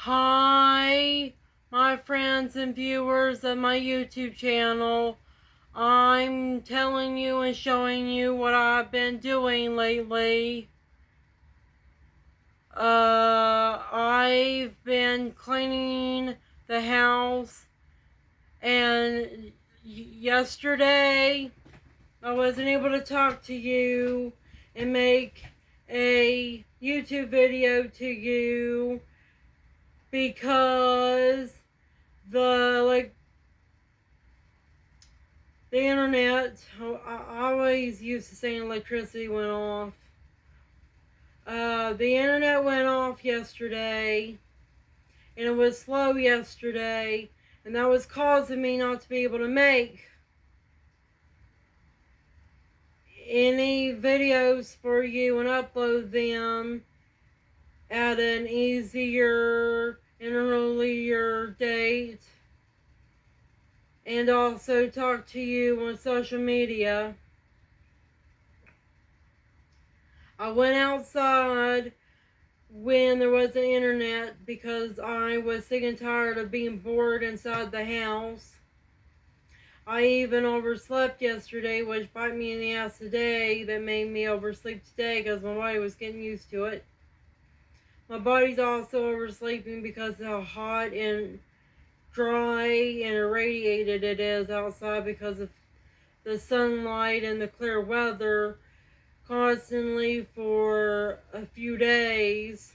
Hi, my friends and viewers of my YouTube channel. I'm telling you and showing you what I've been doing lately. I've been cleaning the house, and yesterday I wasn't able to talk to you and make a YouTube video to you because the internet, I always used to saying electricity went off. The internet went off yesterday, and it was slow yesterday, and that was causing me not to be able to make any videos for you and upload them at an easier and earlier date, and also talk to you on social media. I went outside when there wasn't internet because I was sick and tired of being bored inside the house. I even overslept yesterday, which bite me in the ass today. That made me oversleep today because my body was getting used to it. My body's also oversleeping because of how hot and dry and irradiated it is outside because of the sunlight and the clear weather constantly for a few days,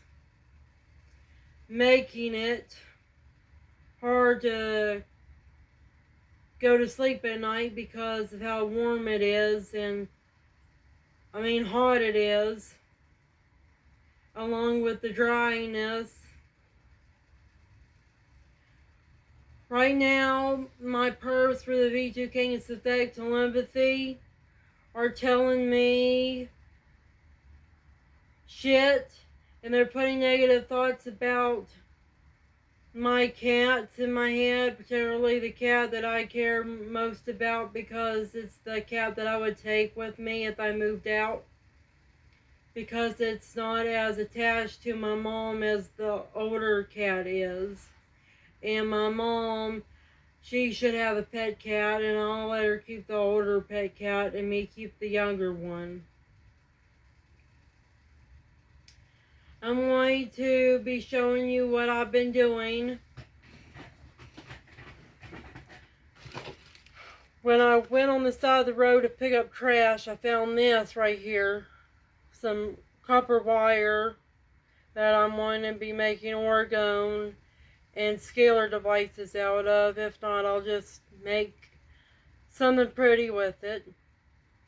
making it hard to go to sleep at night because of how warm it is and hot it is, along with the dryness. Right now, my perps for the V2 King and synthetic telepathy are telling me shit, and they're putting negative thoughts about my cats in my head, particularly the cat that I care most about because it's the cat that I would take with me if I moved out, because it's not as attached to my mom as the older cat is. And my mom, she should have a pet cat, and I'll let her keep the older pet cat and me keep the younger one. I'm going to be showing you what I've been doing. When I went on the side of the road to pick up trash, I found this right here. Some copper wire that I'm going to be making orgone and scalar devices out of. If not, I'll just make something pretty with it.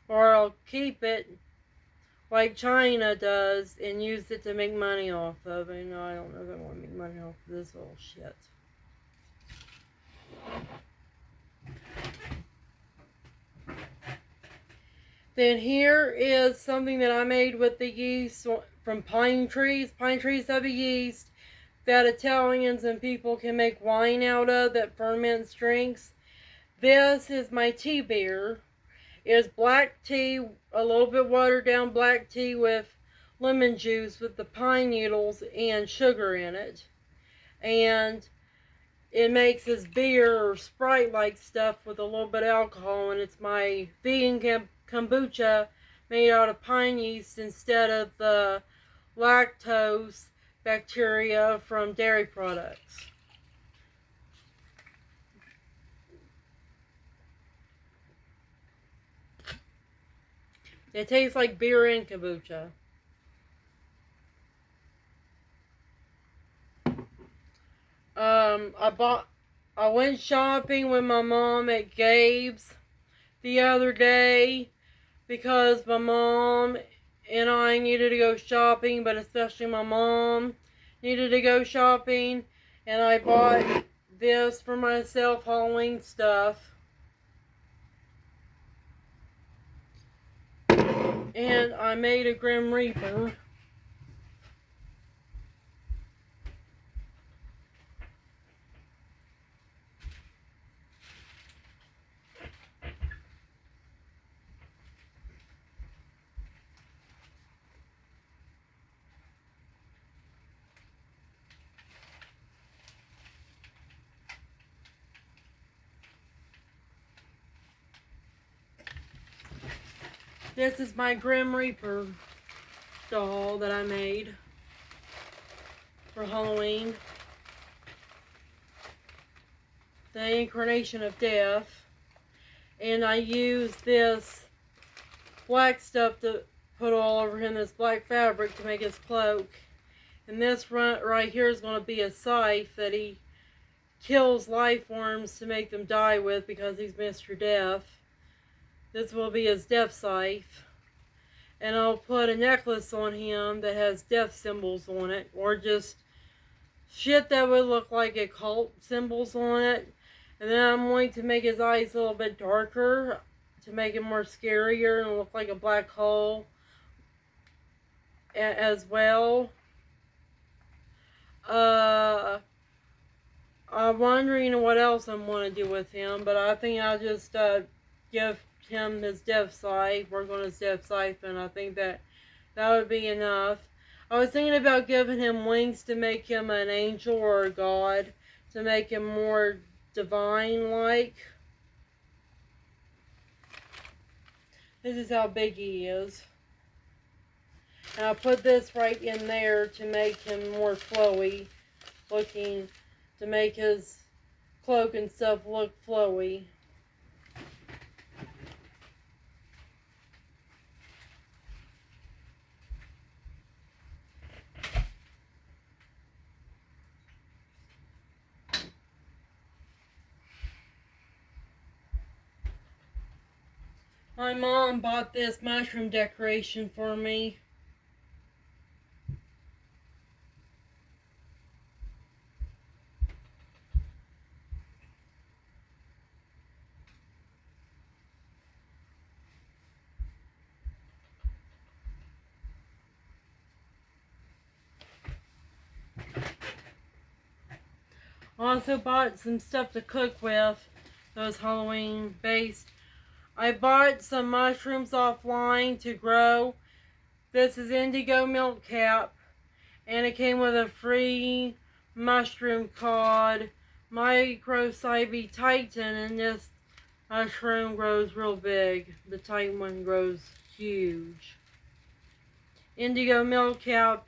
Or I'll keep it like China does and use it to make money off of it. No, I don't know if I want to make money off of this little shit. Then here is something that I made with the yeast from pine trees. Pine trees have a yeast that Italians and people can make wine out of that ferments drinks. This is my tea beer. It is black tea, a little bit watered down black tea with lemon juice with the pine needles and sugar in it. And it makes this beer or Sprite-like stuff with a little bit of alcohol, and it's my vegan kombucha made out of pine yeast instead of the lactose bacteria from dairy products. It tastes like beer and kombucha. I went shopping with my mom at Gabe's the other day because my mom and I needed to go shopping, but especially my mom needed to go shopping, and I bought this for myself, Halloween stuff. And I made a Grim Reaper. This is my Grim Reaper doll that I made for Halloween. The incarnation of death. And I used this black stuff to put all over him, this black fabric to make his cloak. And this right here is going to be a scythe that he kills life forms to make them die with because he's Mr. Death. This will be his death scythe. And I'll put a necklace on him that has death symbols on it, or just shit that would look like occult symbols on it. And then I'm going to make his eyes a little bit darker to make it more scarier and look like a black hole as well. I'm wondering what else I'm going to do with him, but I think I'll just give him his death scythe, work on his death scythe, and I think that would be enough. I was thinking about giving him wings to make him an angel or a god, to make him more divine-like. This is how big he is. And I put this right in there to make him more flowy looking, to make his cloak and stuff look flowy. My mom bought this mushroom decoration for me. I also bought some stuff to cook with that was Halloween based. I bought some mushrooms offline to grow. This is indigo milk cap, and it came with a free mushroom called Microcybe Titan, and this mushroom grows real big. The Titan one grows huge. Indigo milk cap,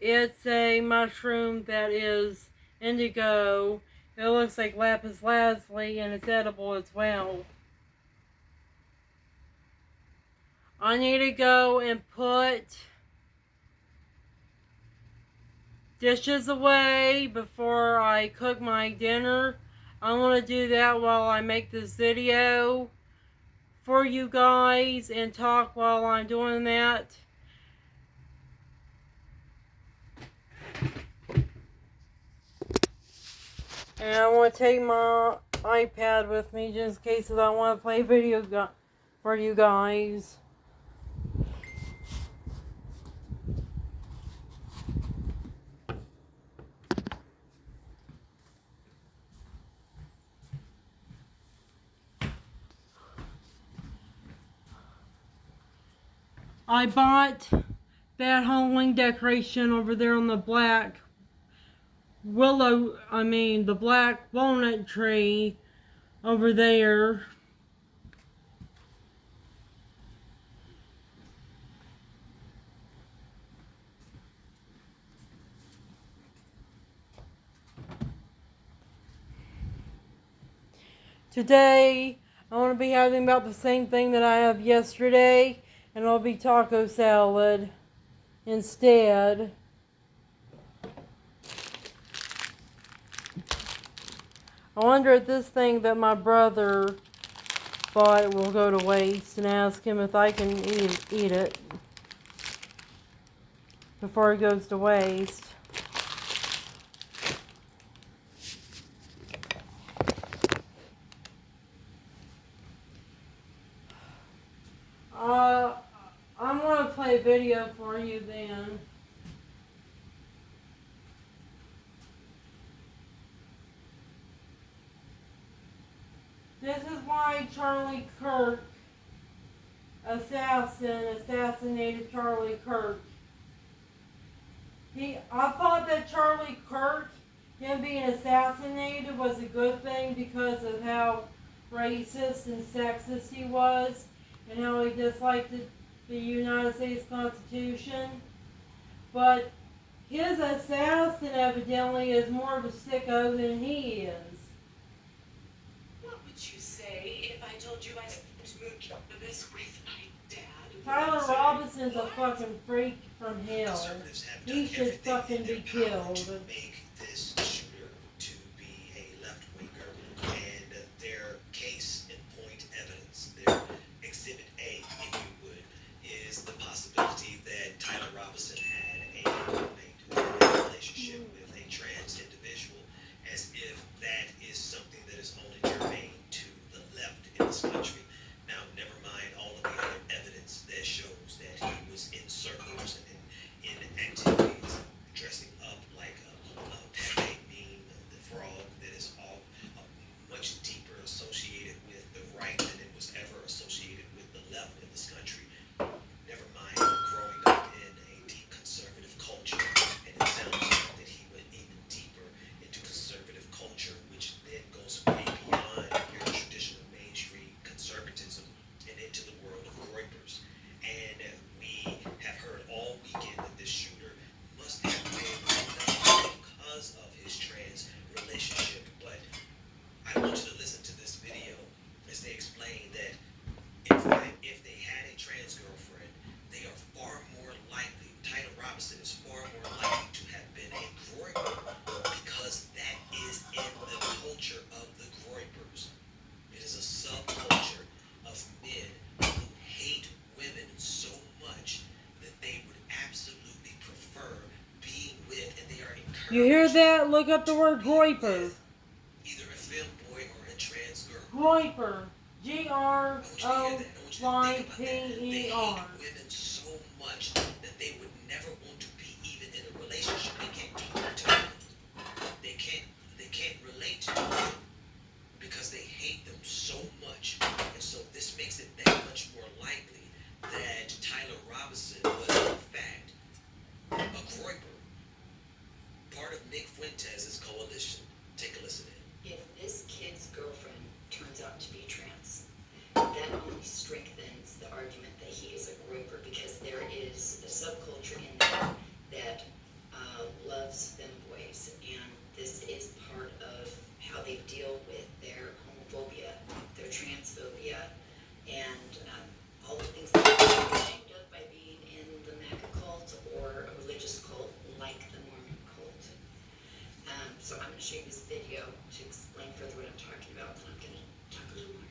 it's a mushroom that is indigo. It looks like lapis lazuli, and it's edible as well. I need to go and put dishes away before I cook my dinner. I want to do that while I make this video for you guys and talk while I'm doing that. And I want to take my iPad with me just in case I want to play video for you guys. I bought that Halloween decoration over there on the black the black walnut tree over there. Today, I want to be having about the same thing that I have yesterday, and it'll be taco salad instead. I wonder if this thing that my brother bought will go to waste, and ask him if I can eat it before it goes to waste. I'm going to play a video for you then. This is why Charlie Kirk assassinated Charlie Kirk. I thought that Charlie Kirk, him being assassinated, was a good thing because of how racist and sexist he was, and how he disliked the United States Constitution. But his assassin evidently is more of a sicko than he is. What would you say if I told you I moved this with my dad? Tyler Robinson's a fucking freak from hell. He should fucking be killed. To make this shooter to be a left-winger, and their case in point evidence, their exhibit A, if you would, is the possibility that Tyler Robinson had a roommate who had a relationship with a trans individual, as if that is something that is only germane to the left in this country. Now, never mind all of the other evidence that shows that he was in circles and in activities dressing up like a Pepe meme, the frog, that is all much deeper associated with the right than it was ever associated with the left in this country. Never mind growing up in a deep conservative culture, and it sounds like that he went even deeper into conservative culture, which then goes way beyond your traditional mainstream conservatism and into the world of groypers. And we have heard all weekend that this shooter must have been because of his trans relationship. But I want you to listen to this video as they explain that, in fact, if they had a trans girlfriend, they are far more likely, Tyler Robinson is far more likely to have been a groyper, because that is in the culture of the groypers. It is a subculture of men who hate women so much that they would absolutely prefer being with, and they are encouraged. You hear that? Look up the word groyper. Either a femboy or a trans girl. Groyper. G-R-O-Y-P-E-R. They hate women so much that they would never want to be even in a relationship. They can't talk to women. They can't relate to women because they hate them so much. And so this makes it that much more likely that Tyler Robinson was in fact a groyper, part of Nick Fuentes' coalition. Take a listen in. If this kid's girlfriend turns out to be trans, that only strengthens the argument that he is a groyper, because there is a subculture in there that loves femboys, and this is part of how they deal with their homophobia, their transphobia, and all the things that they're ashamed of by being in the MAGA cult or a religious cult like the Mormon cult. So I'm going to show you this video to explain further what I'm talking about, and I'm going to talk a little more.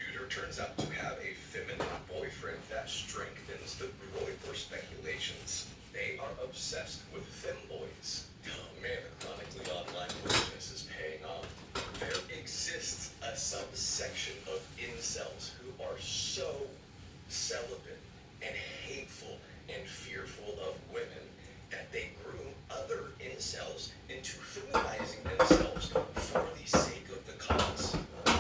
Shooter turns out to have a feminine boyfriend. That strengthens the groyper speculations. They are obsessed with femboys. Oh man, the chronically online business is paying off. There exists a subsection of incels who are so celibate and hateful and fearful of women that they groom other incels into feminizing themselves for the sake of the cause.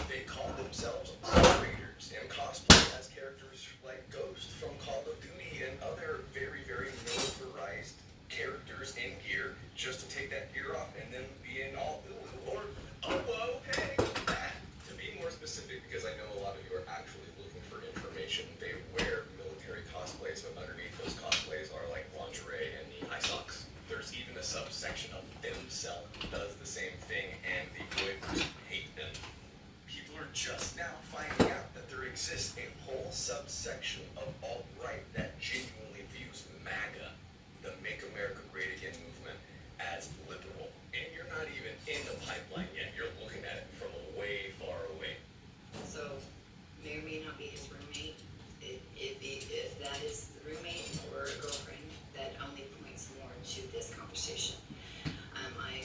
They call themselves operators and cosplay as characters like Ghost from Call of Duty and other very, very militarized characters in gear, just to take that gear off and then be in all, or, oh, whoa, hey, that. To be more specific, because I know a lot of you are actually looking for information, they wear military cosplays, but underneath those cosplays are like lingerie and knee-high socks. There's even a subsection of femcel that does the same thing, and the groypers hate them. People are just now finding out that there exists a whole subsection of alt-right that genuinely views MAGA, the Make America Great Again movement, as liberal. And you're not even in the pipeline yet. You're looking at it from way far away. So, may or may not be his roommate. If that is the roommate or a girlfriend, that only points more to this conversation. I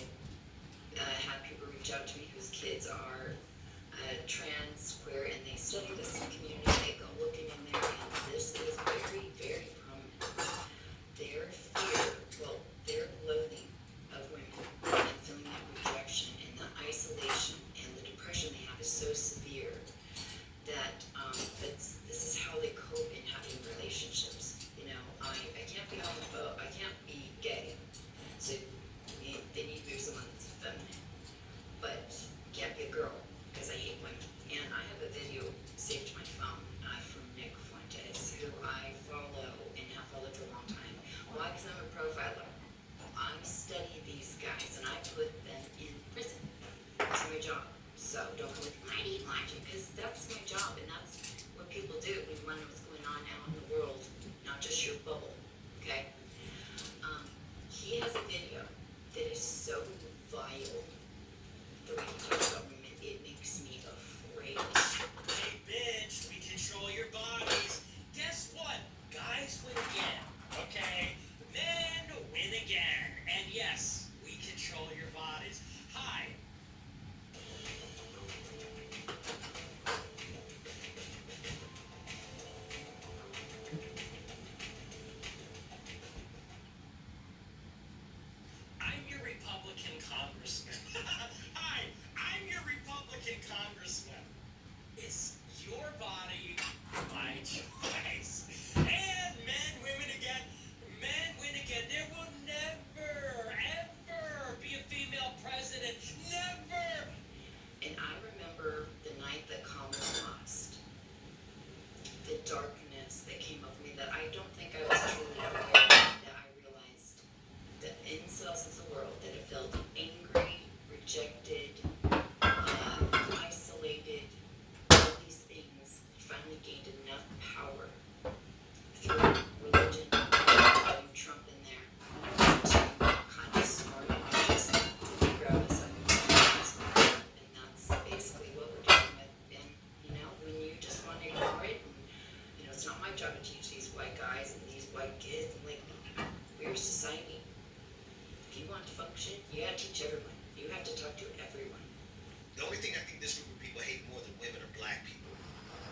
teach everyone. You have to talk to everyone. The only thing I think this group of people hate more than women are black people.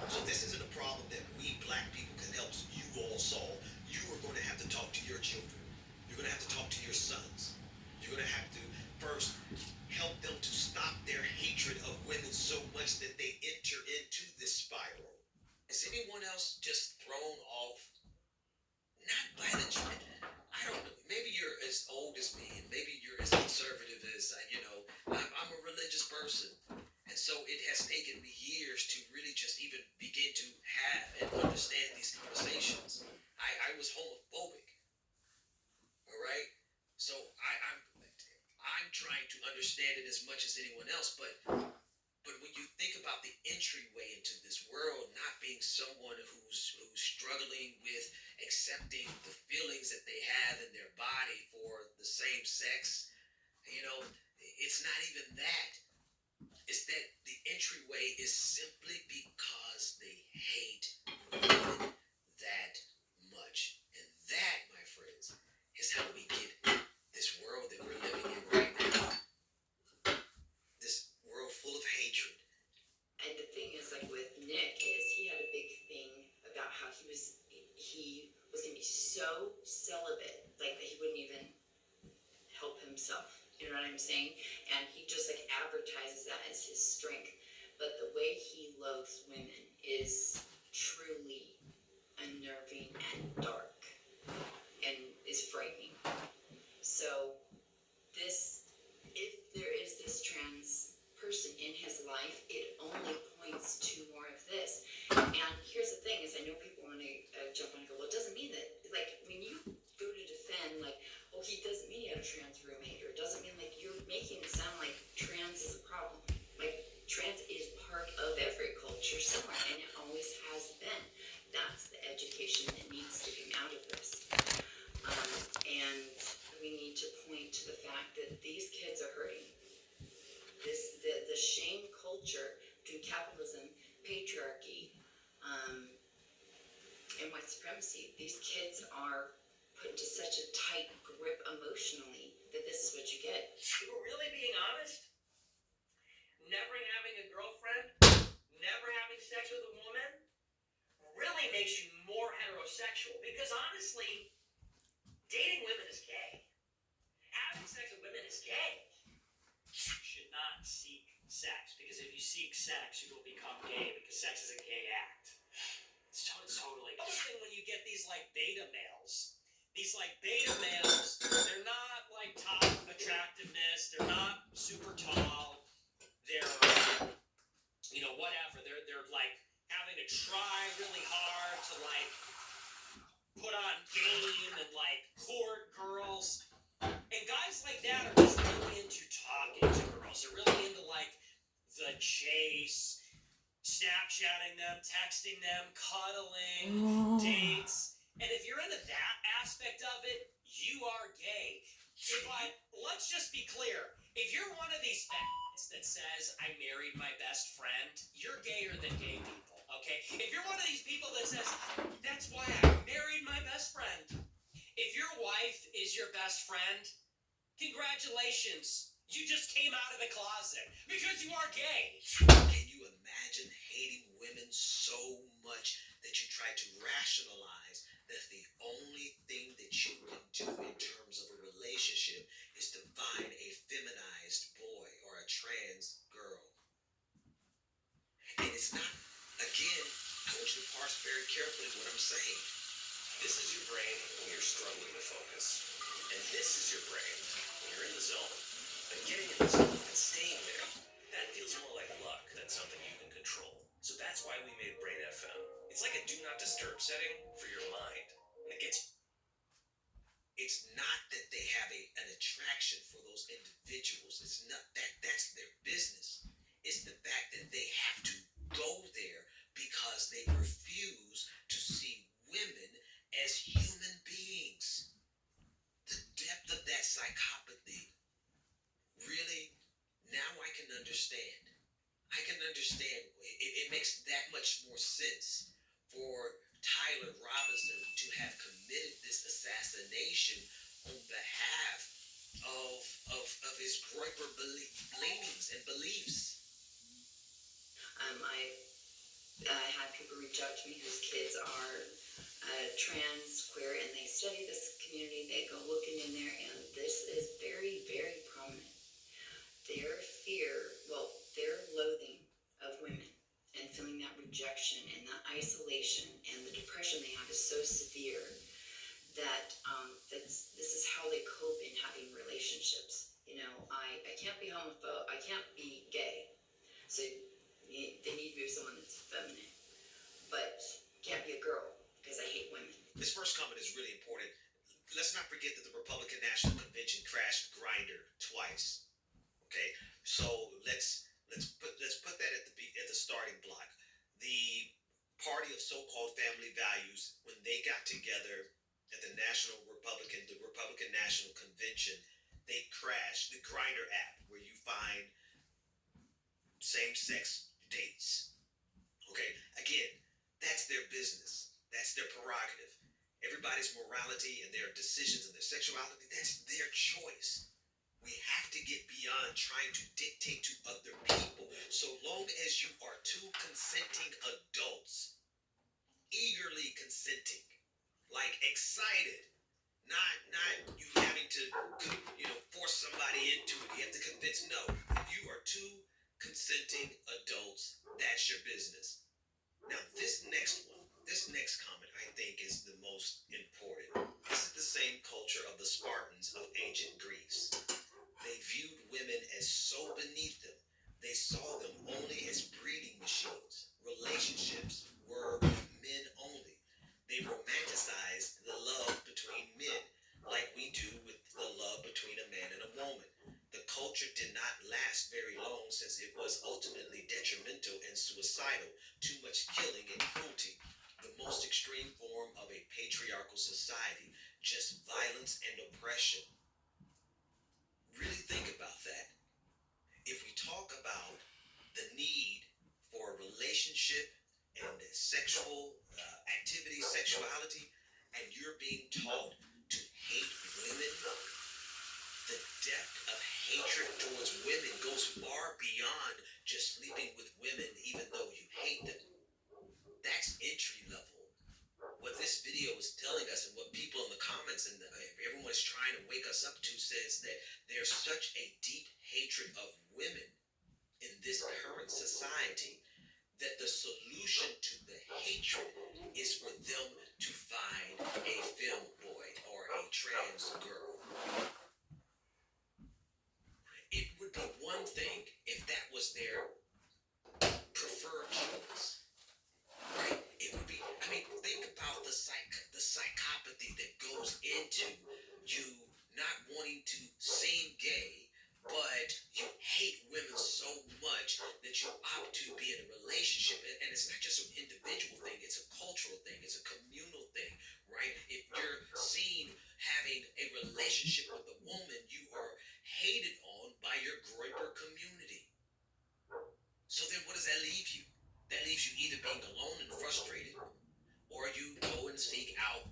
So this isn't a problem that we black people can help you all solve. You are going to have to talk to your children. You're going to have to talk to your sons. You're going to have to first help them to stop their hatred of women so much that they enter into this spiral. Is anyone else just thrown off? Not by the trend. I don't know. Maybe you're as old as me, and maybe you're as conservative as I'm a religious person, and so it has taken me years to really just even begin to have and understand these conversations. I was homophobic. All right, so I'm trying to understand it as much as anyone else, but when you think about the entryway into this world, not being someone who's struggling with accepting the feelings that they have in their body for the same sex, it's not even that. It's that the entryway is simply because they hate women that much. And that, my friends, is how we get this world that we're living in right now. This world full of hatred. And the thing is, like with Nick, is he had a big thing about how he was going to be so celibate, like that he wouldn't even help himself. You know what I'm saying? And he just like advertises that as his strength. But the way he loathes women is truly unnerving and dark and is frightening. So if there is this trans person in his life, it only points to more of this. And here's the thing is, I know people want to jump on and go, well, it doesn't mean that, like, when you go to defend, like, oh, he doesn't mean he had a trans roommate, or it doesn't mean, like, you're making it sound like trans is a problem. Like, trans is part of every culture somewhere, and it always has been. That's the education that needs to come out of this. And we need to point to the fact that these kids are hurting. The shame culture through capitalism, patriarchy, and white supremacy, these kids are put into such a tight grip emotionally that this is what you get. If we're really being honest, never having a girlfriend, never having sex with a woman, really makes you more heterosexual. Because honestly, dating women is gay. Having sex with women is gay. You should not seek sex, because if you seek sex, you will become gay, because sex is a gay act. It's totally. The other thing, when you get these like beta males, they're not like top attractiveness, they're not super tall, they're whatever. They're like having to try really hard to like put on game and like court girls. And guys like that are just really into talking to girls. They're really into like the chase, Snapchatting them, texting them, cuddling, dates. And if you're into that aspect of it, you are gay. Let's just be clear. If you're one of these fans that says, I married my best friend, you're gayer than gay people, okay? If you're one of these people that says, that's why I married my best friend. If your wife is your best friend, congratulations. You just came out of the closet because you are gay. Can you imagine hating women so much that you try to rationalize that the only thing that you can do in terms of a relationship is to find a feminized boy or a trans girl? And it's not, again, I want you to parse very carefully what I'm saying. This is your brain when you're struggling to focus. And this is your brain when you're in the zone. But getting in the zone and staying there, that feels more like luck than something you can control. So that's why we made Brain FM. It's like a do not disturb setting for your mind. And it gets... It's not that they have an attraction for those individuals. It's not that's their business. It's the fact that they have to go there because they refuse to see women as human beings. The depth of that psychopathy, really, now I can understand. I can understand. It makes that much more sense for Tyler Robinson to have committed this assassination on behalf of his Groyper leanings and beliefs. I have people reach out to me whose kids are trans, queer, and they study this community. They go looking in there, and this is very, very prominent. Their their loathing of women and feeling that rejection and that isolation and the depression they have is so severe that this is how they cope in having relationships. You know, I can't be homophobic, I can't be gay, so they need to be with someone that's feminine, but can't be a girl because I hate women. This first comment is really important. Let's not forget that the Republican National Convention crashed Grindr twice. Okay, so let's put that at the starting block. The party of so-called family values, when they got together at the Republican National Convention, they crashed the Grindr app where you find same-sex dates. Okay, again, that's their business. That's their prerogative. Everybody's morality and their decisions and their sexuality, that's their choice. We have to get beyond trying to dictate to other people. So long as you are two consenting adults, eagerly consenting, like excited, not you having to force somebody into it. You have to convince. No, if you are two consenting adults, that's your business. Now this next comment I think is the most important. This is the same culture of the Spartans of ancient Greece. They viewed women as so beneath them. They saw them only as breeding machines. Relationships were with men only. They romanticized the love between men like we do with the love between a man and a woman. The culture did not last very long since it was ultimately detrimental and suicidal. Too much killing and cruelty. The most extreme form of a patriarchal society. Just violence and oppression. Really think about that. If we talk about the need for a relationship and sexual activity, sexuality, and you're being taught to hate women, the depth of hatred towards women goes far beyond just sleeping with women even though you hate them. That's entry level. What this video is telling us and what people in the comments and everyone is trying to wake us up to says that there's such a deep hatred of women in this current society that the solution to the hatred is for them to find a femboy or a trans girl. It would be one thing if that was their preferred choice. Right? It would be, think about the psychopathy that goes into you not wanting to seem gay, but you hate women so much that you opt to be in a relationship. And it's not just an individual thing, it's a cultural thing, it's a communal thing, right? If you're seen having a relationship with a woman, you are hated on by your Groyper community. So then what does that leave you? That leaves you either being alone and frustrated, or you go and seek out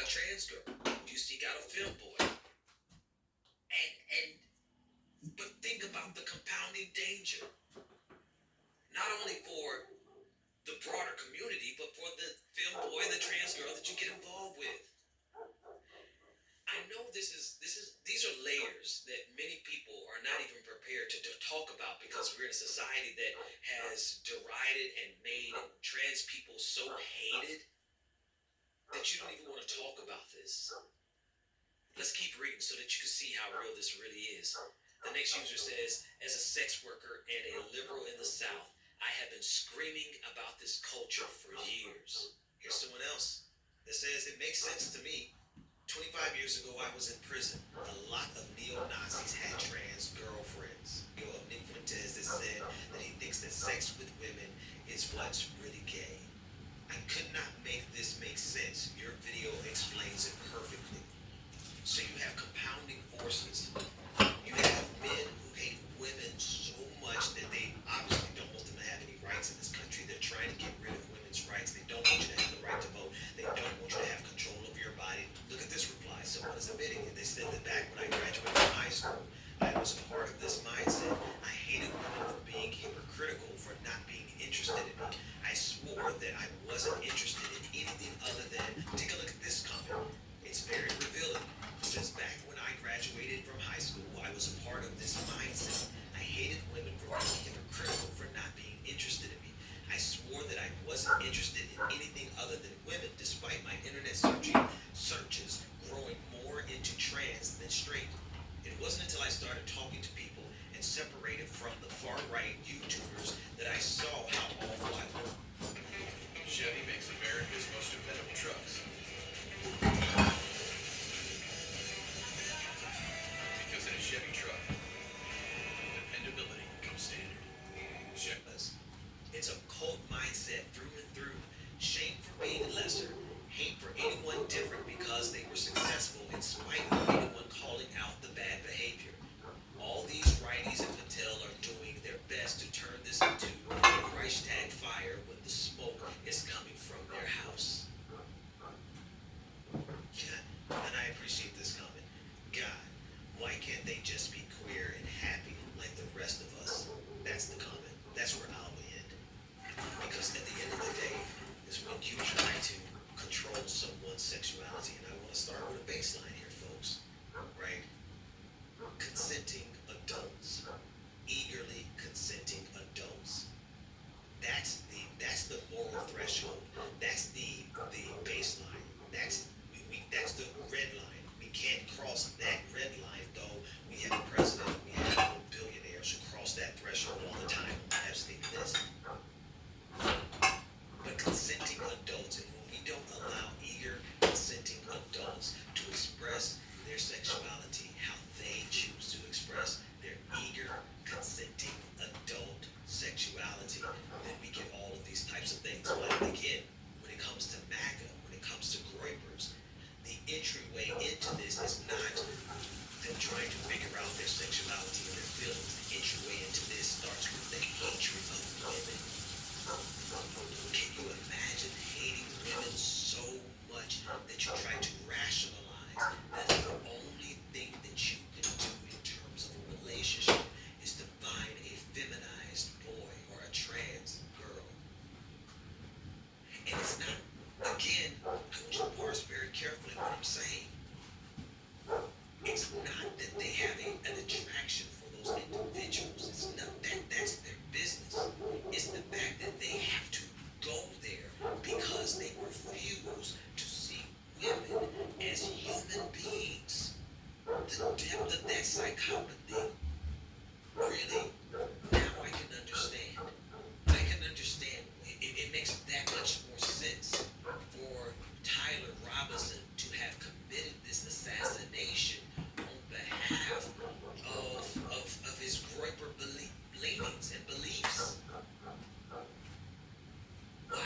a trans girl. You seek out a femboy. But think about the compounding danger. Not only for the broader community, but for the femboy and the trans girl that you get involved with. I know these are layers that many people are not even prepared to talk about because we're in a society that has derided and made trans people so hated that you don't even want to talk about this. Let's keep reading so that you can see how real this really is. The next user says, as a sex worker and a liberal in the South, I have been screaming about this culture for years. Here's someone else that says it makes sense to me. 25 years ago, I was in prison. A lot of neo-Nazis had trans girlfriends. Nick Fuentes that said that he thinks that sex with women is what's really gay. I could not make this make sense. Your video explains it perfectly. So you have compounding forces. You have men who hate women so much that they obviously don't want them to have any rights in this country. They're trying to get rid of women's rights. They don't want you to have the right to vote. They don't want you to have control of your body. Look at this reply. Someone is admitting it. They said that back when I graduated from high part of this mindset. I hated women for being hypocritical, for not being interested in me. I swore that I wasn't interested in anything other than, take a look at this comment. It's very revealing. Since back when I graduated from high school, I was a part of this mindset. I hated women for being hypocritical, for not being interested in me. I swore that I wasn't interested in anything other than women, despite my internet searches growing more into trans than straight. It wasn't until I started talking to people and separated from the far-right YouTubers that I saw how awful I was. Chevy makes America's most dependable trucks. Because in a Chevy truck, dependability comes standard. It's a cult mindset through and through. Shame for being lesser. Hate for anyone different because they were successful in spite of anyone calling out the bad behavior. All these righties in Patel are doing their best to turn this into a Reichstag fire when the smoke is coming from their house. Yeah, and I appreciate this comment. God, why can't they just be queer and happy like the rest of us? That's the comment. That's where I'll end. Because at the end of the day, is when you try to control someone's sexuality, and I want to start with a baseline here, folks, right? Consenting adults, eagerly consenting adults. That's the moral threshold. That's the baseline. That's the red line. We can't cross that red line, though we have a president, we have billionaires who cross that threshold all the time on Epstein list. But consenting adults, and when we don't allow eager consenting adults to express their sexuality how they choose to express their eager consenting adult sexuality, then we get all of these types of things. But again, when it comes to MAGA, when it comes to Groypers, the entryway into this is not them trying to figure out their sexuality and their feelings. The entryway into this starts with the hatred of women. Can you imagine hating women so much that you try to rationalize that the only thing that you can do in terms of a relationship is to find a feminized boy or a trans girl? And it's not, again, I want you to parse very carefully what I'm saying. It's not that they have an attraction for those individuals. It's not that's their business. It's the fact that they have to go there because they refuse to see women as human beings. The depth of that psychopathy, really, now I can understand. I can understand. It makes that much more sense for Tyler Robinson to have committed this assassination on behalf of his Groyper leanings and beliefs. Wow.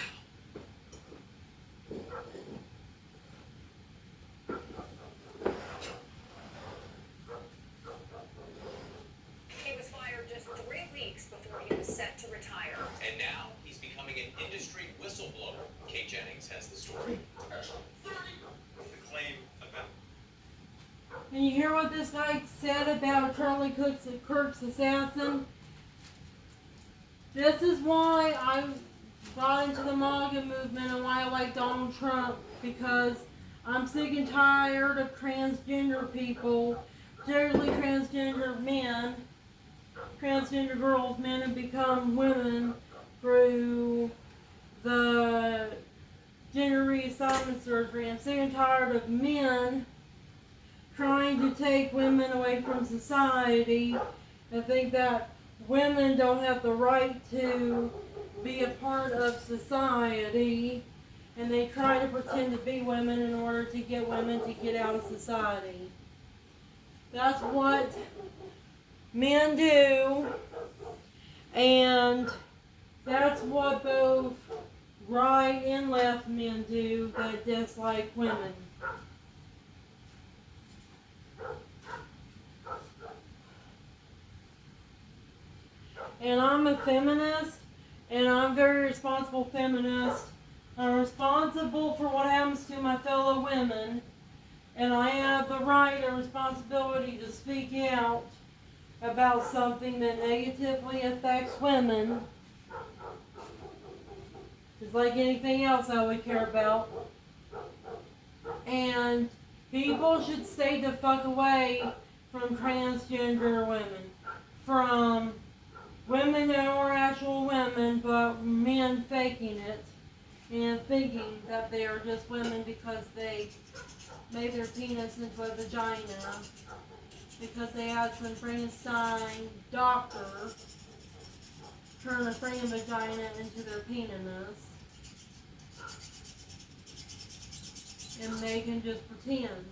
He was fired just 3 weeks before he was set to retire. And now he's becoming an industry whistleblower. Kate Jennings has the story. The claim about. And you hear what this guy said about Charlie Kirk's assassin? This is why I got into the MAGA movement and why I like Donald Trump, because I'm sick and tired of transgender people, particularly transgender men, transgender girls, men have become women through the gender reassignment surgery. I'm sick and tired of men trying to take women away from society and think that women don't have the right to be a part of society, and they try to pretend to be women in order to get women to get out of society. That's what men do, and that's what both right and left men do that dislike women. And I'm a feminist, and I'm a very responsible feminist. I'm responsible for what happens to my fellow women, and I have the right and responsibility to speak out about something that negatively affects women, just like anything else I would care about. And people should stay the fuck away from transgender women. From women that are actual women, but men faking it and thinking that they are just women because they made their penis into a vagina. Because they had some Frankenstein doctor turn a Franken vagina into their penis. And they can just pretend.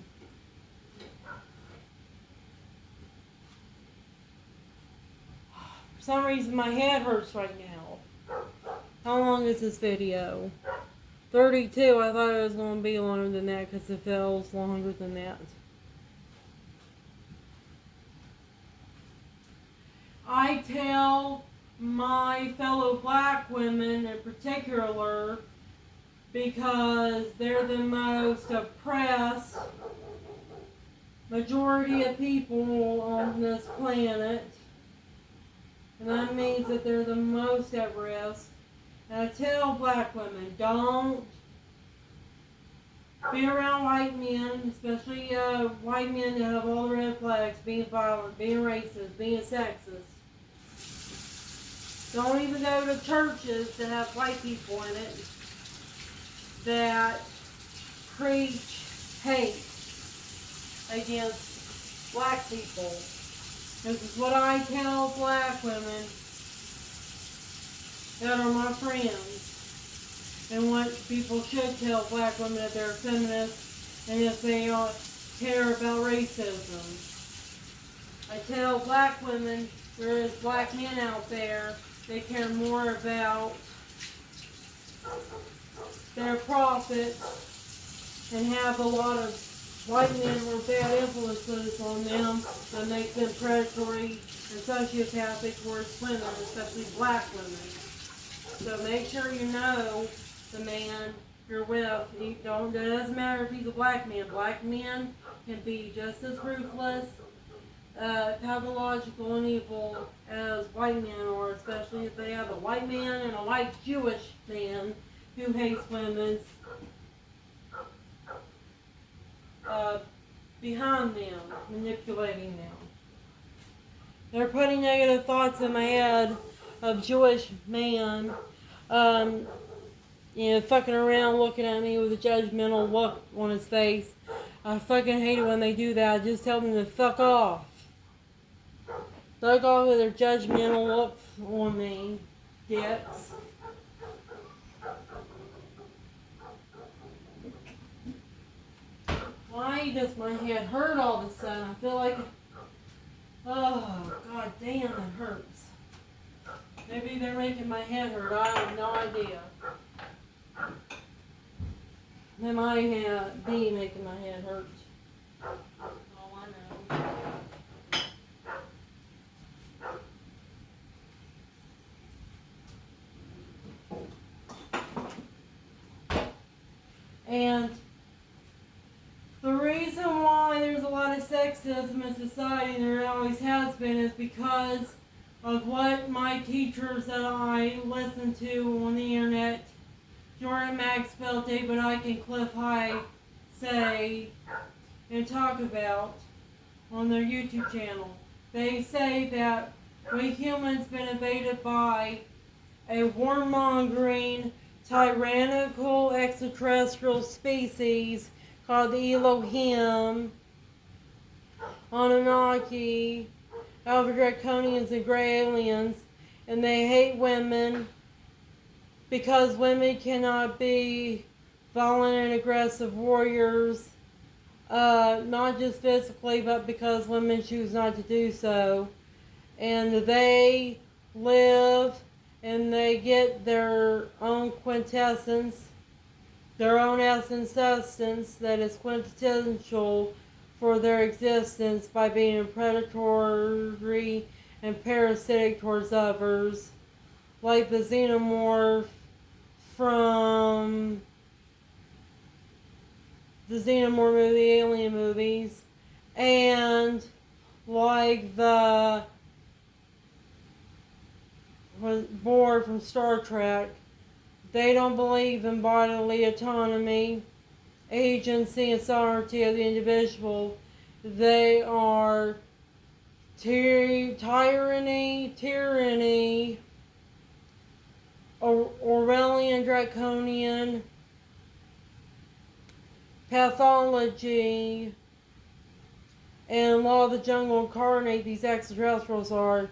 For some reason my head hurts right now. How long is this video? 32. I thought it was going to be longer than that because it feels longer than that. I tell my fellow black women in particular, because they're the most oppressed majority of people on this planet, and that means that they're the most at risk. And I tell black women, don't be around white men, especially white men that have all the red flags, being violent, being racist, being sexist. Don't even go to churches that have white people in it that preach hate against black people. This is what I tell black women that are my friends, and what people should tell black women if they're feminists and if they care about racism. I tell black women there's black men out there that care more about their profits and have a lot of white men or bad influences on them that make them predatory and sociopathic towards women, especially black women. So make sure you know the man you're with. It doesn't matter if he's a black man. Black men can be just as ruthless, pathological, and evil as white men are, especially if they have a white man and a white Jewish man who hates women behind them, manipulating them. They're putting negative thoughts in my head of Jewish man, fucking around looking at me with a judgmental look on his face. I fucking hate it when they do that. I just tell them to fuck off. Fuck off with their judgmental look on me, dicks. Why does my head hurt all of a sudden? I feel like, oh, god damn, it hurts. Maybe they're making my head hurt. I have no idea. They might be making my head hurt. All I know. And the reason why there's a lot of sexism in society, and there always has been, is because of what my teachers that I listen to on the internet, Jordan Maxwell, David Icke, and Cliff High, say and talk about on their YouTube channel. They say that we humans been invaded by a warmongering, tyrannical extraterrestrial species called the Elohim, Anunnaki, Alpha Draconians, and Grey Aliens, and they hate women because women cannot be violent and aggressive warriors, not just physically, but because women choose not to do so. And they live and they get their own quintessence, their own essence substance that is quintessential for their existence by being predatory and parasitic towards others, like the xenomorph from the Xenomorph movie, Alien movies, and like the board from Star Trek. They don't believe in bodily autonomy, agency, and sovereignty of the individual. They are tyranny, Orwellian, draconian, pathology, and law of the jungle incarnate these extraterrestrials are.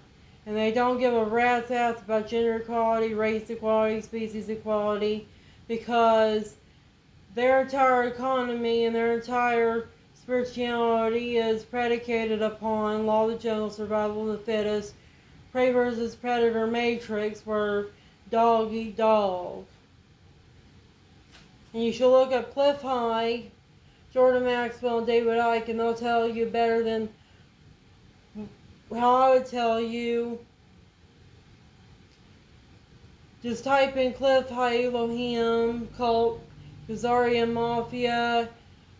And they don't give a rat's ass about gender equality, race equality, species equality, because their entire economy and their entire spirituality is predicated upon law of the jungle, survival of the fittest, prey versus predator matrix, where dog eat dog. And you should look up Cliff High, Jordan Maxwell, and David Icke, and they'll tell you better than how I would tell you. Just type in Cliff High Elohim, Cult, Khazarian Mafia,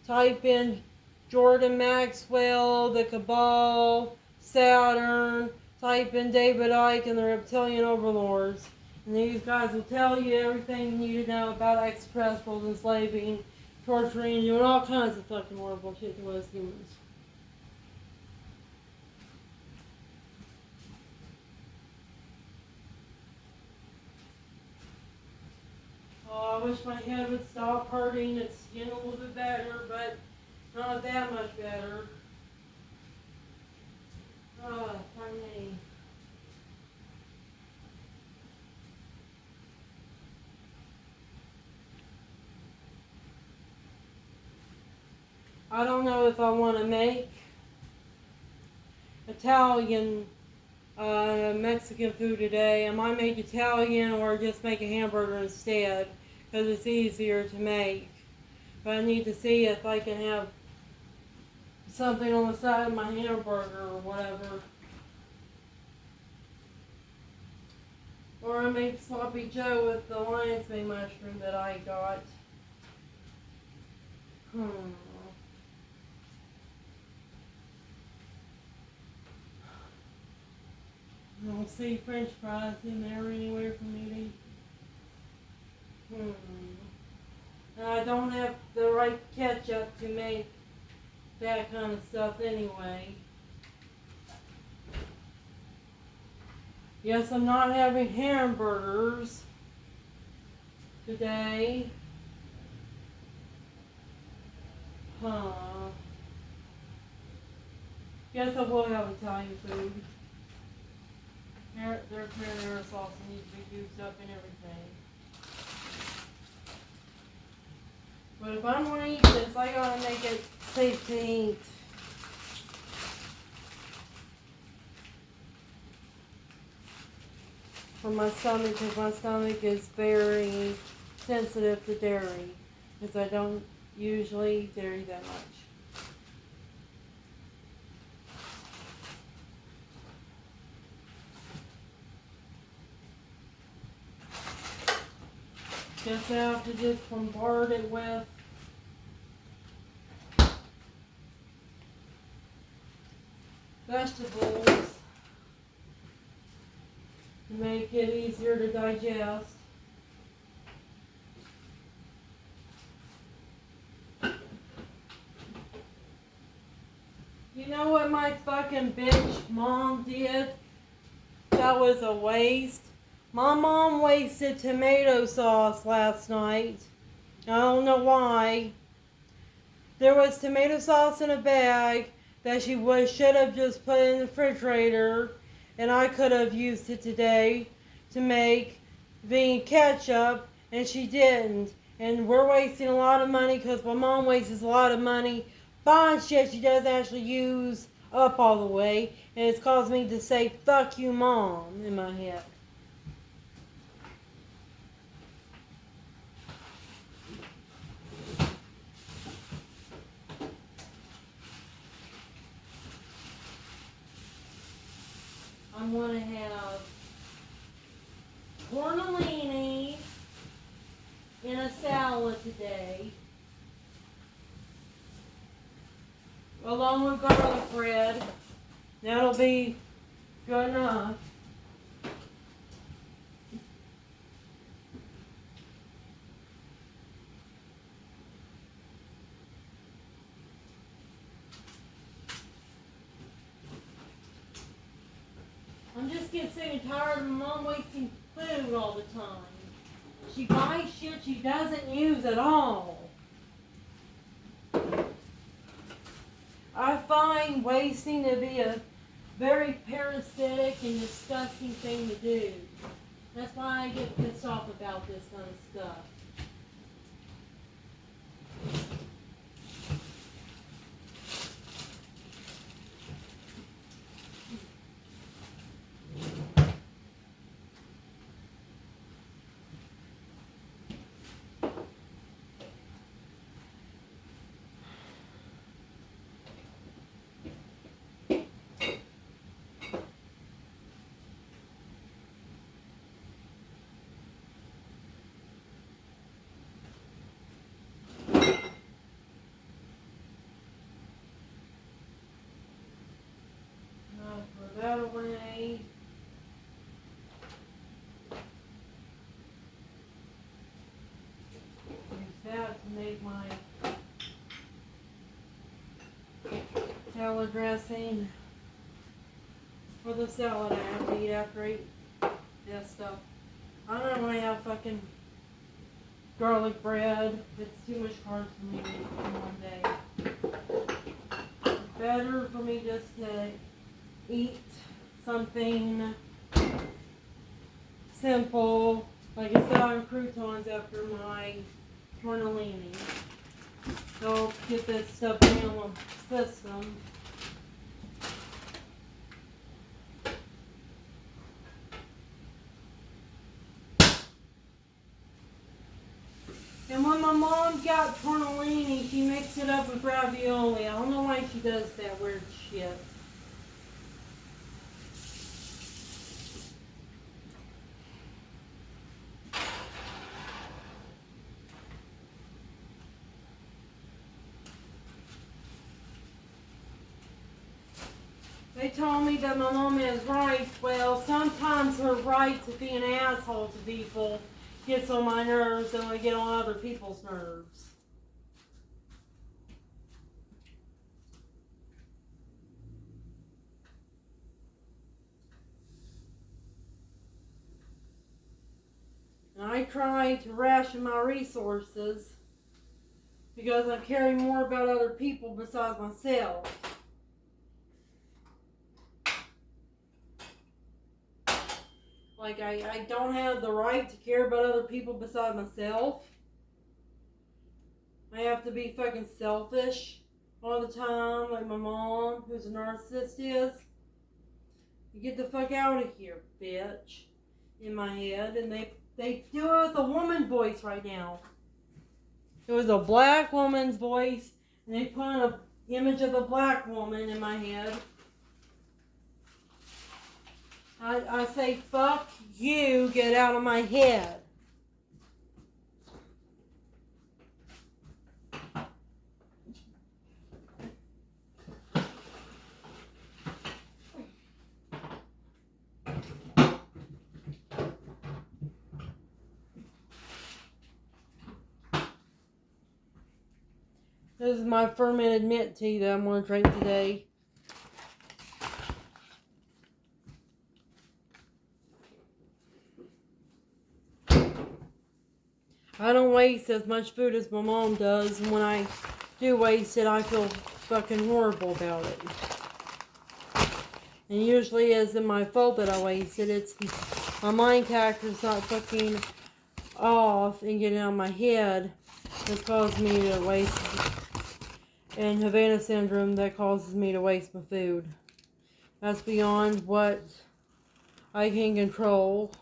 type in Jordan Maxwell, the Cabal, Saturn, type in David Icke and the Reptilian Overlords. And these guys will tell you everything you need to know about extraterrestrials, enslaving, torturing, doing all kinds of fucking horrible shit to us humans. Oh, I wish my head would stop hurting. It's getting a little bit better, but not that much better. Oh, funny. I don't know if I want to make Italian Mexican food today. I might make Italian or just make a hamburger instead, because it's easier to make. But I need to see if I can have something on the side of my hamburger or whatever. Or I make sloppy joe with the lion's mane mushroom that I got. I don't see French fries in there anywhere for me to eat. And I don't have the right ketchup to make that kind of stuff anyway. Yes, I'm not having hamburgers today. Guess I will have Italian food. There's marinara sauce that needs to be used up and everything. But if I'm going to eat this, I gotta make it safe to eat. For my stomach, because my stomach is very sensitive to dairy. Because I don't usually eat dairy that much. Guess I have to just bombard it with vegetables to make it easier to digest. You know what my fucking bitch mom did? That was a waste. My mom wasted tomato sauce last night. I don't know why. There was tomato sauce in a bag that she should have just put in the refrigerator, and I could have used it today to make vegan ketchup, and she didn't. And we're wasting a lot of money because my mom wastes a lot of money buying shit she doesn't actually use up all the way, and it's caused me to say "fuck you, mom" in my head. I'm going to have tortellini in a salad today, along with garlic bread. That'll be good enough. just get sick and tired of my mom wasting food all the time. She buys shit she doesn't use at all. I find wasting to be a very parasitic and disgusting thing to do. That's why I get pissed off about this kind of stuff. Throw that away. Use that to make my salad dressing for the salad I have to eat after I eat that stuff. I don't want to have fucking garlic bread. It's too much carbs for me to eat in one day. It's better for me just to eat something simple. Like I said, on croutons after my tortellini. So get that stuff in the system. And when my mom got tortellini, she mixed it up with ravioli. I don't know why she does that weird shit. They told me that my mom has rights. Well, sometimes her right to be an asshole to people gets on my nerves and I get on other people's nerves. And I try to ration my resources because I care more about other people besides myself. Like, I don't have the right to care about other people besides myself. I have to be fucking selfish all the time, like my mom, who's a narcissist, is. You get the fuck out of here, bitch, in my head. And they do it with a woman voice right now. It was a black woman's voice, and they put an image of a black woman in my head. I say, fuck you, get out of my head. This is my fermented mint tea that I'm going to drink today. I don't waste as much food as my mom does, and when I do waste it, I feel fucking horrible about it. And usually it isn't my fault that I waste it. It's my mind character's not fucking off and getting out of my head that's caused me to waste it. And Havana syndrome that causes me to waste my food. That's beyond what I can control.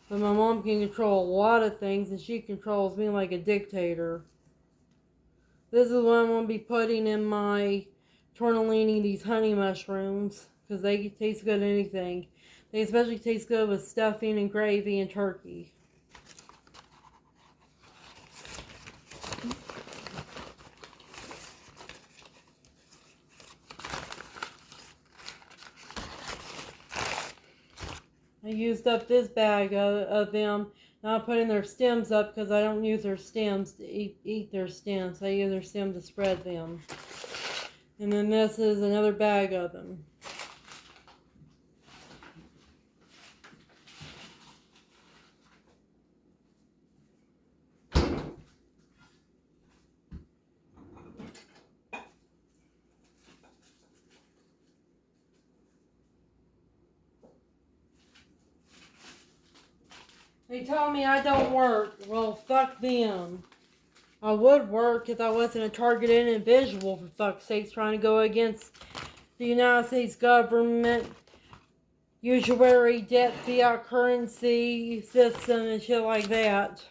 But my mom can control a lot of things, and she controls me like a dictator. This is what I'm going to be putting in my tortellini, these honey mushrooms, because they taste good in anything. They especially taste good with stuffing and gravy and turkey. I used up this bag of them. Now I'm putting their stems up because I don't use their stems to eat their stems. I use their stems to spread them. And then this is another bag of them. They told me I don't work. Well, fuck them. I would work if I wasn't a targeted individual, for fuck's sake, trying to go against the United States government, usury, debt, fiat currency system, and shit like that.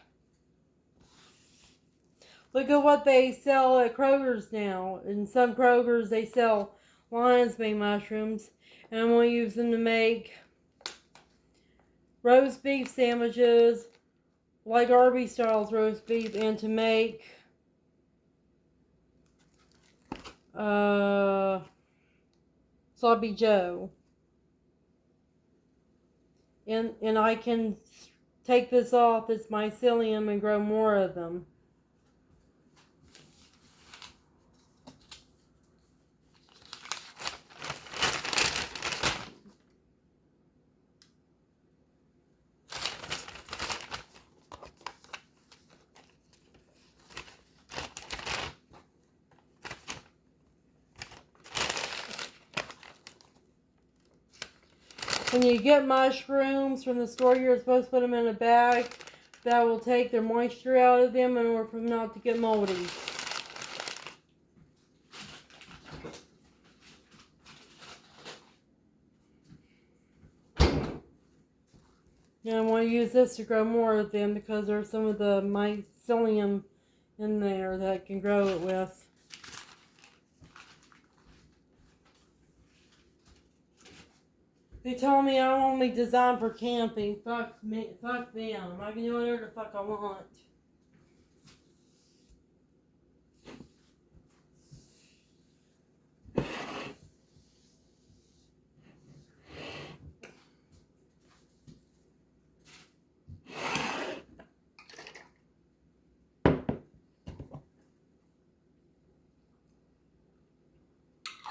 Look at what they sell at Kroger's now. In some Kroger's, they sell lion's mane mushrooms, and I'm going to use them to make roast beef sandwiches, like Arby's style's roast beef, and to make Sloppy Joe. And I can take this off its mycelium and grow more of them. When you get mushrooms from the store, you're supposed to put them in a bag that will take their moisture out of them in order for them not to get moldy. And I want to use this to grow more of them because there's some of the mycelium in there that I can grow it with. They told me I'm only designed for camping. Fuck me, fuck them. I can do whatever the fuck I want.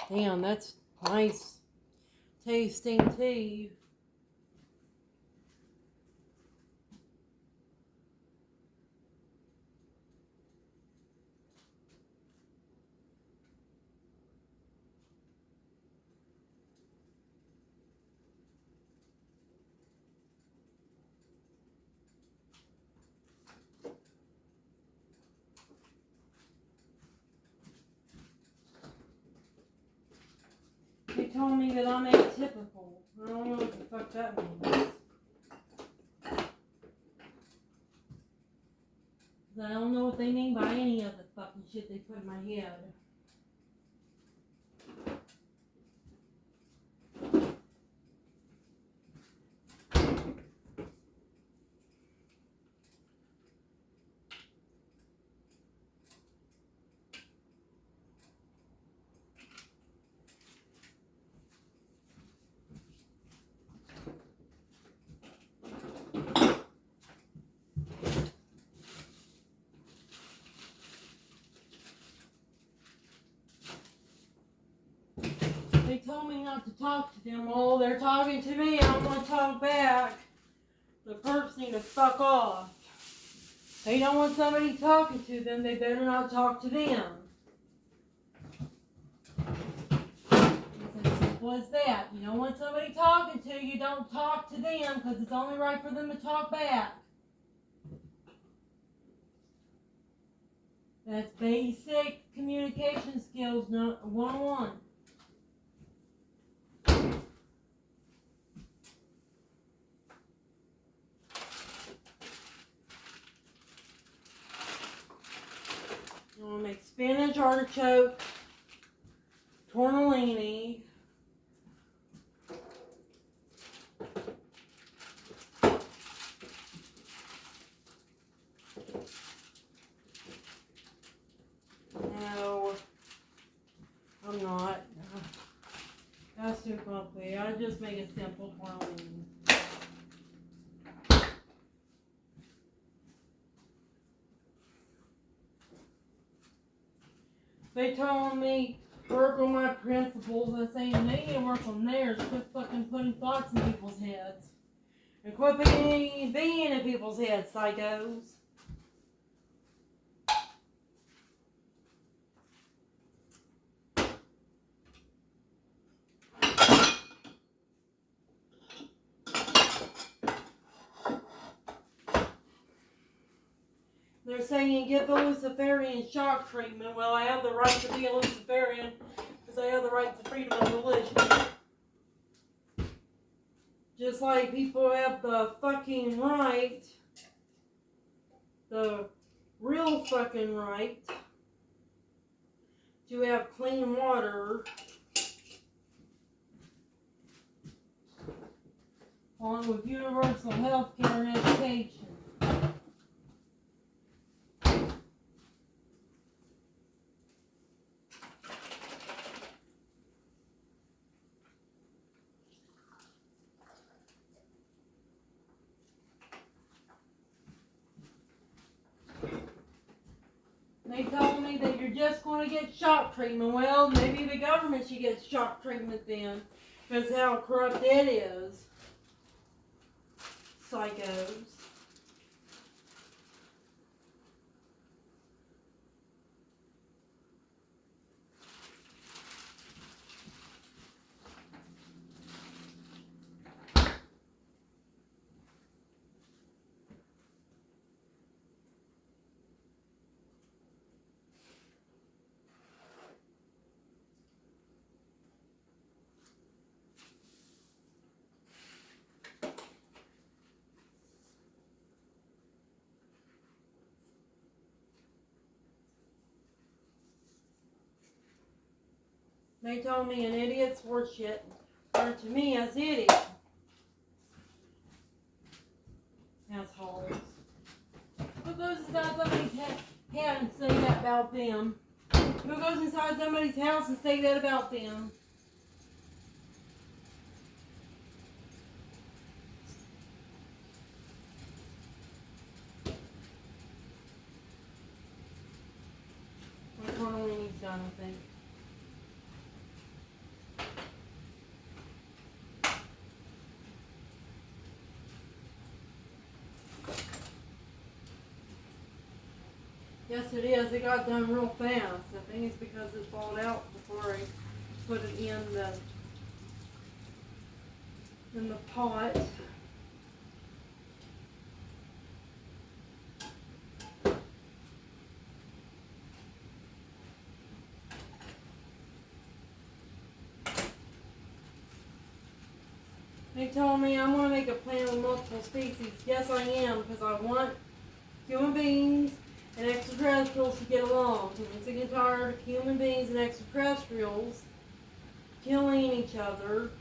Damn, that's nice tasting tea. They told me that I'm atypical. I don't know what the fuck that means. I don't know what they mean by any of the fucking shit they put in my head. They told me not to talk to them. Well, they're talking to me. I don't want to talk back. The perps need to fuck off. They don't want somebody talking to them. They better not talk to them. It's as simple as that. You don't want somebody talking to you, don't talk to them because it's only right for them to talk back. That's basic communication skills 101. I'm going to make spinach artichoke, tortellini, no, I'm not. That's too complicated. I just make a simple tortellini. They told me work on my principles. I say they need to work on theirs. Quit fucking putting thoughts in people's heads. And quit being in people's heads, psychos. They're saying get the Luciferian shock treatment. Well, I have the right to be a Luciferian because I have the right to freedom of religion. Just like people have the fucking right, the real fucking right, to have clean water, along with universal health care and education. They told me that you're just going to get shock treatment. Well, maybe the government should get shock treatment then, because how corrupt it is. Psychos. They told me an idiot's worth shit, or to me as idiot. Assholes. Who goes inside somebody's head and say that about them? Who goes inside somebody's house and say that about them? My coronavirus done, I think. Yes, it is. It got done real fast. I think it's because it thawed out before I put it in the pot. They told me I'm going to make a plan with multiple species. Yes, I am, because I want human beings and extraterrestrials to get along. I'm sick and tired of human beings and extraterrestrials killing each other.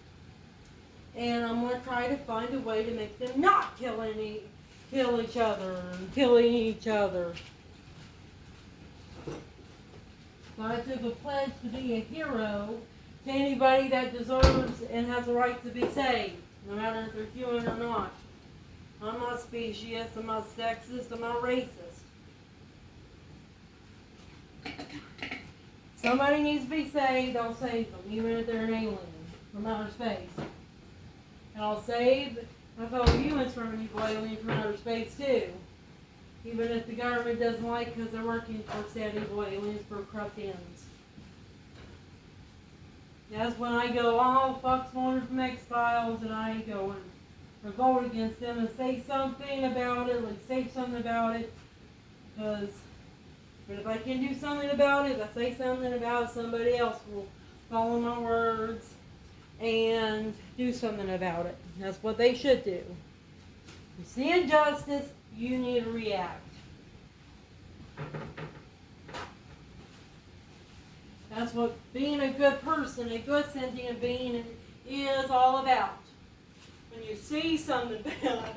And I'm going to try to find a way to make them not kill each other and killing each other. So I took a pledge to be a hero to anybody that deserves and has a right to be saved, no matter if they're human or not. I'm not speciesist, I'm not sexist, I'm not racist. Somebody needs to be saved, I'll save them, even if they're an alien from outer space. And I'll save my fellow humans from an evil alien from outer space too. Even if the government doesn't like because they're working for said evil aliens for corrupt ends. That's when I go, oh, Fox Mulder from X-Files, and I go and revolt against them and say something about it, like say something about it, but if I can do something about it, if I say something about it, somebody else will follow my words and do something about it. That's what they should do. You see injustice, you need to react. That's what being a good person, a good sentient being is all about. When you see something bad,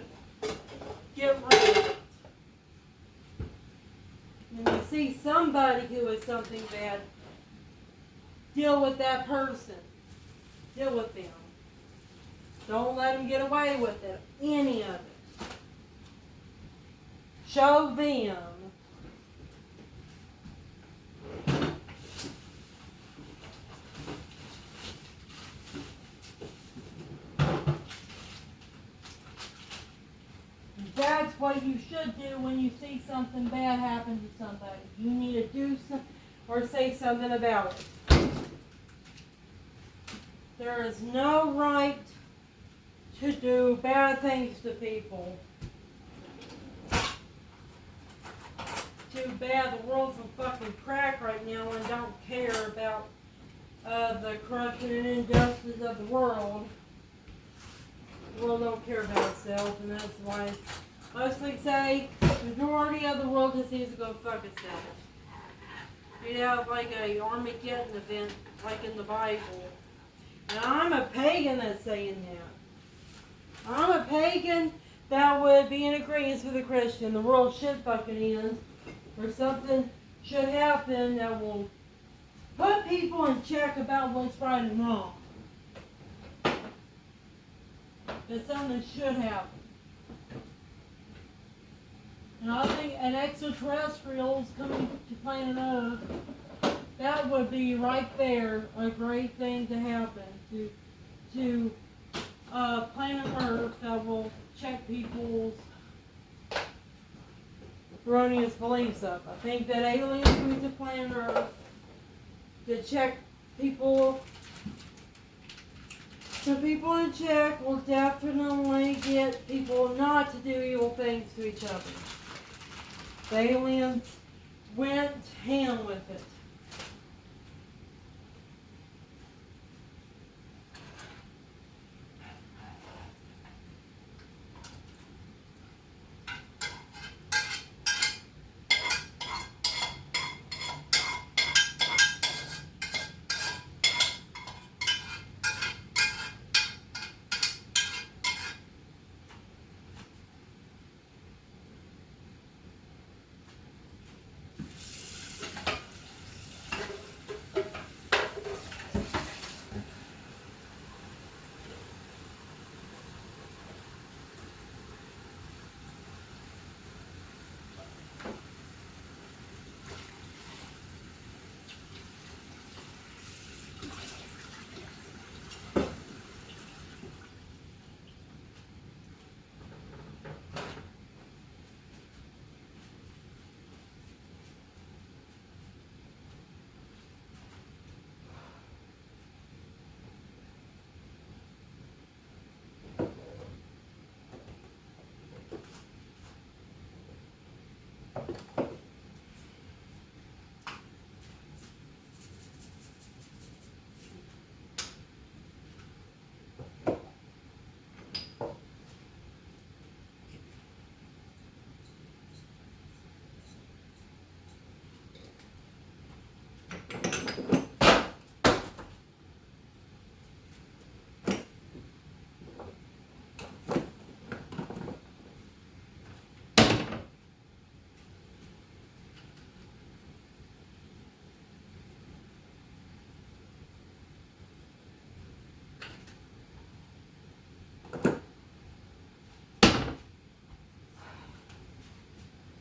get rid of it. When you see somebody who is something bad, deal with that person. Deal with them. Don't let them get away with it. Any of it. Show them. That's what you should do when you see something bad happen to somebody. You need to do something or say something about it. There is no right to do bad things to people. too bad. The world's a fucking crack right now and don't care about the corruption and injustice of the world. The world don't care about itself, and that's why most things say the majority of the world just needs to go fuck itself. You'd have like a Armageddon event like in the Bible. And I'm a pagan that's saying that. I'm a pagan that would be in agreement with a Christian. The world should fucking end. Or something should happen that will put people in check about what's right and wrong. That something should happen. And I think an extraterrestrials coming to planet Earth, that would be right there a great thing to happen to planet Earth that will check people's erroneous beliefs up. I think that aliens coming to planet Earth to check people, so people in check will definitely get people not to do evil things to each other. The aliens went ham with it.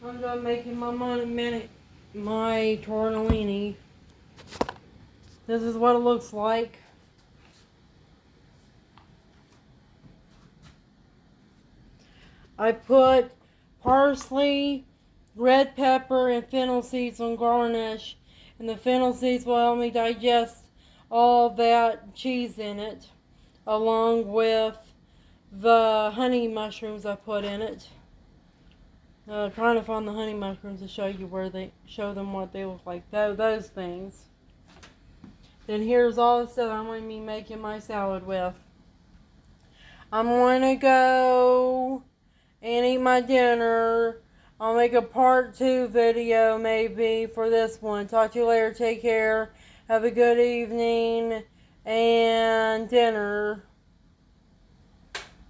I'm done making my my tortellini. This is what it looks like. I put parsley, red pepper, and fennel seeds on garnish, and the fennel seeds will help me digest all that cheese in it, along with the honey mushrooms I put in it. Trying to find the honey mushrooms to show you show them what they look like. Those things. Then here's all the stuff I'm going to be making my salad with. I'm going to go and eat my dinner. I'll make a part 2 video maybe for this one. Talk to you later. Take care. Have a good evening and dinner.